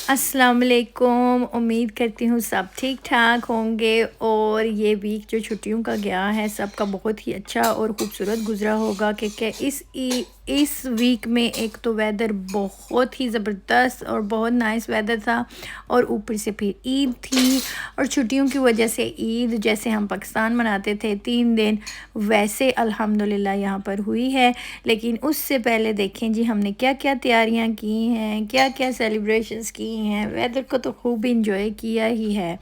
السلام علیکم، امید کرتی ہوں سب ٹھیک ٹھاک ہوں گے اور یہ ویک جو چھٹیوں کا گیا ہے سب کا بہت ہی اچھا اور خوبصورت گزرا ہوگا کہ اس ویک میں ایک تو ویدر بہت ہی زبردست اور بہت نائس ویدر تھا، اور اوپر سے پھر عید تھی، اور چھٹیوں کی وجہ سے عید جیسے ہم پاکستان مناتے تھے 3 دن ویسے الحمدللہ یہاں پر ہوئی ہے۔ لیکن اس سے پہلے دیکھیں جی ہم نے کیا کیا تیاریاں کی ہیں، کیا کیا سیلیبریشنز کی ہیں۔ ویدر کو تو خوب انجوائے کیا ہی ہے،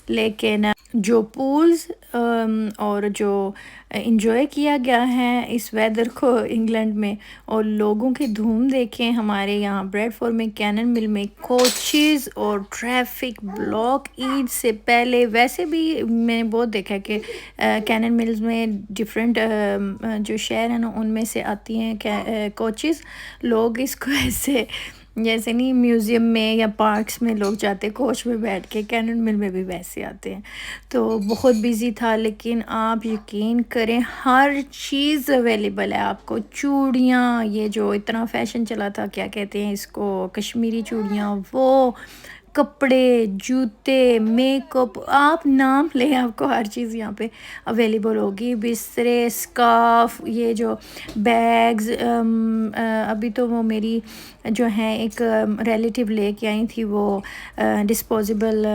لیکن جو پولز اور جو انجوائے کیا گیا ہے اس ویدر کو انگلینڈ میں، اور لوگوں کی دھوم دیکھیں ہمارے یہاں بریڈ فورڈ میں، کینن مل میں کوچز اور ٹریفک بلاک عید سے پہلے۔ ویسے بھی میں نے بہت دیکھا کہ کینن ملز میں ڈفرینٹ جو شہر ہیں نا ان میں سے آتی ہیں کوچز، لوگ اس کو ایسے جیسے نہیں میوزیم میں یا پارکس میں لوگ جاتے کوچ میں بیٹھ کے، کینن مل میں بھی ویسے آتے ہیں۔ تو بہت بیزی تھا، لیکن آپ یقین کریں ہر چیز اویلیبل ہے آپ کو۔ چوڑیاں، یہ جو اتنا فیشن چلا تھا کیا کہتے ہیں اس کو، کشمیری چوڑیاں، وہ کپڑے، جوتے، میک اپ، آپ نام لیں آپ کو ہر چیز یہاں پہ اویلیبل ہوگی۔ بسترے، سکارف، یہ جو بیگز، ابھی تو وہ میری جو ہیں ایک ریلیٹیو لے کے آئی تھی وہ ڈسپوزیبل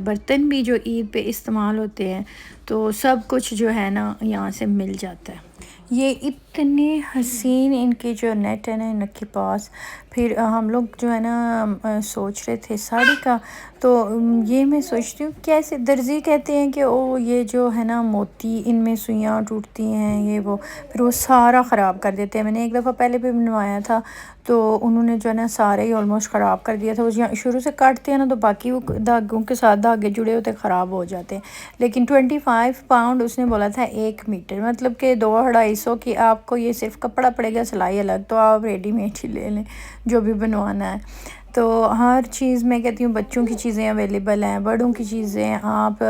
برتن بھی جو عید پہ استعمال ہوتے ہیں، تو سب کچھ جو ہے نا یہاں سے مل جاتا ہے۔ یہ اتنے حسین ان کے جو نیٹ ہے نا ان کے پاس۔ پھر ہم لوگ جو ہے نا سوچ رہے تھے ساڑی کا، تو یہ میں سوچتی ہوں کیسے درزی کہتے ہیں کہ او یہ جو ہے نا موتی ان میں سوئیاں ٹوٹتی ہیں، یہ وہ پھر وہ سارا خراب کر دیتے ہیں۔ میں نے ایک دفعہ پہلے بھی بنوایا تھا تو انہوں نے جو ہے نا سارے ہی آلموسٹ خراب کر دیا تھا۔ وہ شروع سے کاٹتے ہیں نا تو باقی وہ دھاگوں کے ساتھ دھاگے جڑے ہوتے خراب ہو جاتے ہیں۔ لیکن 25 پاؤنڈ اس نے بولا تھا 1 میٹر، مطلب کہ 200-250 کی آپ کو یہ صرف کپڑا پڑے گا، سلائی الگ، تو آپ ریڈی میڈ ہی لے لیں جو بھی بنوانا ہے۔ تو ہر چیز میں کہتی ہوں بچوں کی چیزیں اویلیبل ہیں، بڑوں کی چیزیں، آپ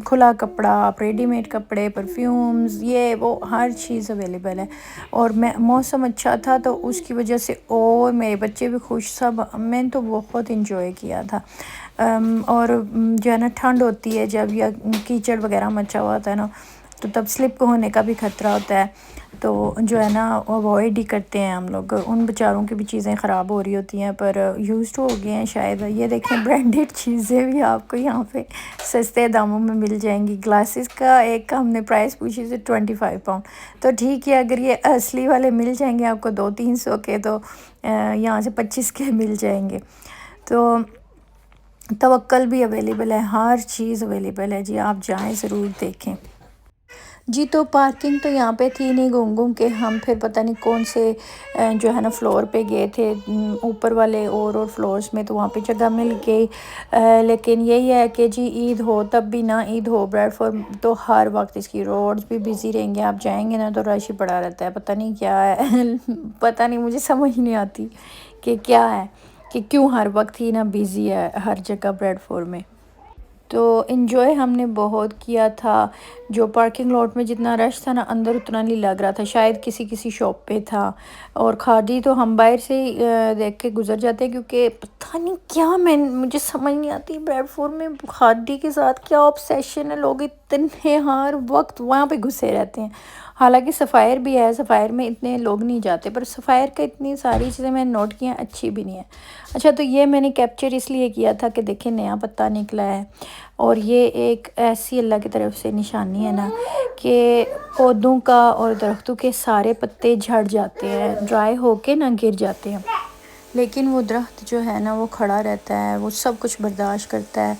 کھلا کپڑا، آپ ریڈی میڈ کپڑے، پرفیومز، یہ وہ ہر چیز اویلیبل ہے۔ اور موسم اچھا تھا تو اس کی وجہ سے اور میرے بچے بھی خوش، سب میں نے تو بہت انجوائے کیا تھا۔ اور جو ہے نا ٹھنڈ ہوتی ہے جب یا کیچڑ وغیرہ مچا ہوا ہوتا ہے نا تو تب سلپ ہونے کا بھی خطرہ ہوتا ہے، تو جو ہے نا اوائڈ ہی کرتے ہیں ہم لوگ۔ ان بیچاروں کی بھی چیزیں خراب ہو رہی ہوتی ہیں پر یوزڈ ہو گئے ہیں شاید۔ یہ دیکھیں برانڈیڈ چیزیں بھی آپ کو یہاں پہ سستے داموں میں مل جائیں گی۔ گلاسز کا ایک کا ہم نے پرائس پوچھی تھی 25 پاؤنڈ، تو ٹھیک ہے اگر یہ اصلی والے مل جائیں گے آپ کو 200-300 کے، تو یہاں سے 25 کے مل جائیں گے۔ تو توکل بھی اویلیبل ہے، ہر چیز اویلیبل ہے جی، آپ جائیں ضرور دیکھیں جی۔ تو پارکنگ تو یہاں پہ تھی نہیں، گھوم کے ہم پھر پتہ نہیں کون سے جو ہے نا فلور پہ گئے تھے، اوپر والے اور فلورز میں، تو وہاں پہ جگہ مل گئی۔ لیکن یہی ہے کہ جی عید ہو تب بھی نہ عید ہو، بریڈ فورڈ تو ہر وقت اس کی روڈز بھی بزی رہیں گے، آپ جائیں گے نا تو رش ہی پڑا رہتا ہے، پتہ نہیں کیا ہے پتہ نہیں، مجھے سمجھ نہیں آتی کہ کیا ہے کہ کیوں ہر وقت ہی نا بزی ہے ہر جگہ بریڈ فورڈ میں۔ تو انجوائے ہم نے بہت کیا تھا، جو پارکنگ لاٹ میں جتنا رش تھا نا اندر اتنا نہیں لگ رہا تھا، شاید کسی شاپ پہ تھا۔ اور کھادی تو ہم باہر سے ہی دیکھ کے گزر جاتے ہیں، کیونکہ پتہ نہیں کیا مجھے سمجھ نہیں آتی بریڈ فورڈ میں کھادی کے ساتھ کیا آبسیشن ہے، لوگ اتنے ہر وقت وہاں پہ گھسے رہتے ہیں۔ حالانکہ سفائر بھی ہے، سفائر میں اتنے لوگ نہیں جاتے، پر سفائر کا اتنی ساری چیزیں میں نے نوٹ کی ہیں اچھی بھی نہیں ہے۔ اچھا تو یہ میں نے کیپچر اس لیے کیا تھا کہ دیکھیں نیا پتا نکلا ہے، اور یہ ایک ایسی اللہ کی طرف سے نشانی ہے نا کہ پودوں کا اور درختوں کے سارے پتے جھڑ جاتے ہیں، ڈرائی ہو کے نہ گر جاتے ہیں، لیکن وہ درخت جو ہے نا وہ کھڑا رہتا ہے، وہ سب کچھ برداشت کرتا ہے،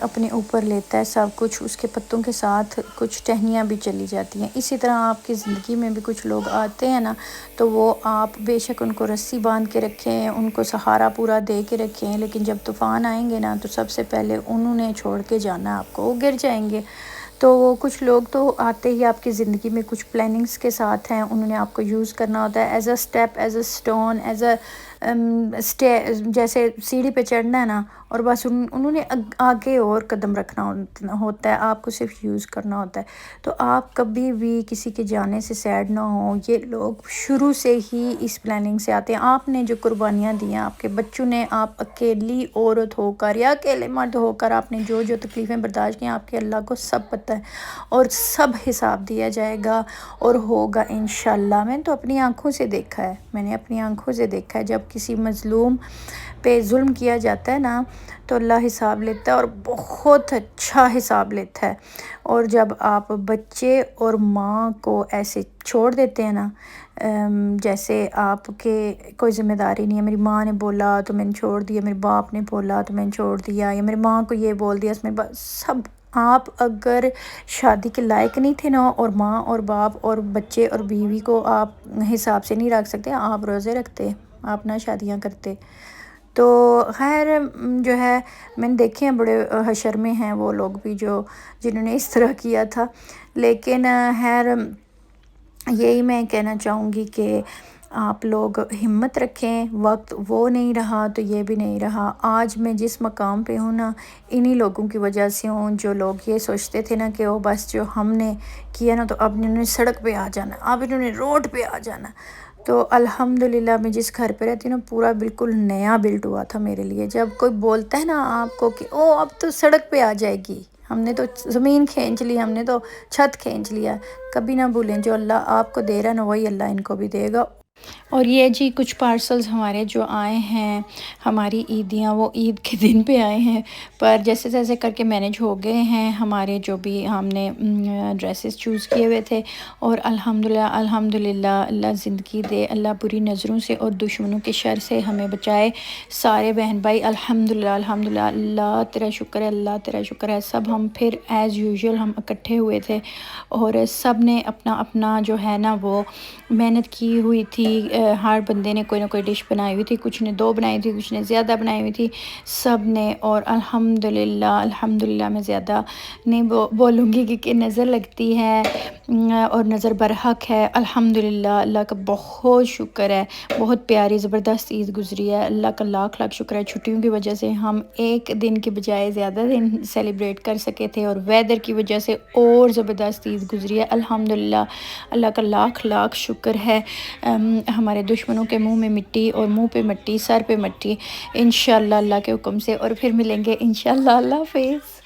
اپنے اوپر لیتا ہے سب کچھ، اس کے پتوں کے ساتھ کچھ ٹہنیاں بھی چلی جاتی ہیں۔ اسی طرح آپ کی زندگی میں بھی کچھ لوگ آتے ہیں نا تو وہ آپ بے شک ان کو رسی باندھ کے رکھیں، ان کو سہارا پورا دے کے رکھیں، لیکن جب طوفان آئیں گے نا تو سب سے پہلے انہوں نے چھوڑ کے جانا آپ کو، وہ گر جائیں گے۔ تو کچھ لوگ تو آتے ہی آپ کی زندگی میں کچھ پلاننگز کے ساتھ ہیں، انہوں نے آپ کو یوز کرنا ہوتا ہے as a step, as a stone, as a جیسے سیڑھی پہ چڑھنا ہے نا اور بس انہوں نے آگے اور قدم رکھنا ہوتا ہے، آپ کو صرف یوز کرنا ہوتا ہے۔ تو آپ کبھی بھی کسی کے جانے سے سیڈ نہ ہوں، یہ لوگ شروع سے ہی اس پلاننگ سے آتے ہیں۔ آپ نے جو قربانیاں دی ہیں آپ کے بچوں نے، آپ اکیلی عورت ہو کر یا اکیلے مرد ہو کر آپ نے جو تکلیفیں برداشت کی ہیں، آپ کے اللہ کو سب پتہ ہے، اور سب حساب دیا جائے گا اور ہوگا انشاءاللہ۔ میں نے تو اپنی آنکھوں سے دیکھا ہے، میں نے اپنی آنکھوں سے دیکھا ہے، جب کسی مظلوم پہ ظلم کیا جاتا ہے نا تو اللہ حساب لیتا ہے اور بہت اچھا حساب لیتا ہے۔ اور جب آپ بچے اور ماں کو ایسے چھوڑ دیتے ہیں نا، جیسے آپ کے کوئی ذمہ داری نہیں ہے، میری ماں نے بولا تو میں نے چھوڑ دیا، میرے باپ نے بولا تو میں نے چھوڑ دیا، یا میری ماں کو یہ بول دیا، اس میں سب آپ اگر شادی کے لائق نہیں تھے نا، اور ماں اور باپ اور بچے اور بیوی کو آپ حساب سے نہیں رکھ سکتے، آپ روزے رکھتے، آپ نہ شادیاں کرتے۔ تو خیر جو ہے میں نے دیکھے ہیں بڑے حشر میں ہیں وہ لوگ بھی جنہوں نے اس طرح کیا تھا، لیکن خیر یہی میں کہنا چاہوں گی کہ آپ لوگ ہمت رکھیں، وقت وہ نہیں رہا تو یہ بھی نہیں رہا۔ آج میں جس مقام پہ ہوں نا، انہی لوگوں کی وجہ سے ہوں، جو لوگ یہ سوچتے تھے نا کہ وہ بس جو ہم نے کیا نا تو اب انہوں نے سڑک پہ آ جانا، اب انہوں نے روڈ پہ آ جانا۔ تو الحمدللہ میں جس گھر پہ رہتی ہوں نا، پورا بالکل نیا بلڈ ہوا تھا میرے لیے۔ جب کوئی بولتا ہے نا آپ کو کہ او اب تو سڑک پہ آ جائے گی، ہم نے تو زمین کھینچ لی، ہم نے تو چھت کھینچ لیا، کبھی نہ بھولیں جو اللہ آپ کو دے رہا ہے نا وہی اللہ ان کو بھی دے گا۔ اور یہ جی کچھ پارسلز ہمارے جو آئے ہیں، ہماری عیدیاں وہ عید کے دن پہ آئے ہیں، پر جیسے جیسے کر کے مینیج ہو گئے ہیں ہمارے جو بھی ہم نے ڈریسز چوز کیے ہوئے تھے، اور الحمدللہ اللہ زندگی دے، اللہ بری نظروں سے اور دشمنوں کے شر سے ہمیں بچائے سارے بہن بھائی۔ الحمدللہ اللہ تیرا شکر ہے، اللہ تیرا شکر ہے۔ سب ہم پھر ایز یوزول ہم اکٹھے ہوئے تھے، اور سب نے اپنا اپنا جو ہے نا وہ محنت کی ہوئی تھی۔ ہر بندے نے کوئی نہ کوئی ڈش بنائی ہوئی تھی، کچھ نے 2 بنائی تھی، کچھ نے زیادہ بنائی ہوئی تھی، سب نے۔ اور الحمدللہ میں زیادہ نہیں بولوں گی کیونکہ نظر لگتی ہے اور نظر برحق ہے۔ الحمدللہ اللہ کا بہت شکر ہے، بہت پیاری زبردست عید گزری ہے، اللہ کا لاکھ لاکھ شکر ہے۔ چھٹیوں کی وجہ سے ہم ایک دن کے بجائے زیادہ دن سیلیبریٹ کر سکے تھے، اور ویدر کی وجہ سے اور زبردست عید گزری ہے۔ الحمدللہ اللہ کا لاکھ لاکھ شکر ہے۔ ہمارے دشمنوں کے منہ میں مٹی اور منہ پہ مٹی، سر پہ مٹی، انشاءاللہ اللہ کے حکم سے، اور پھر ملیں گے انشاءاللہ۔ اللہ حافظ۔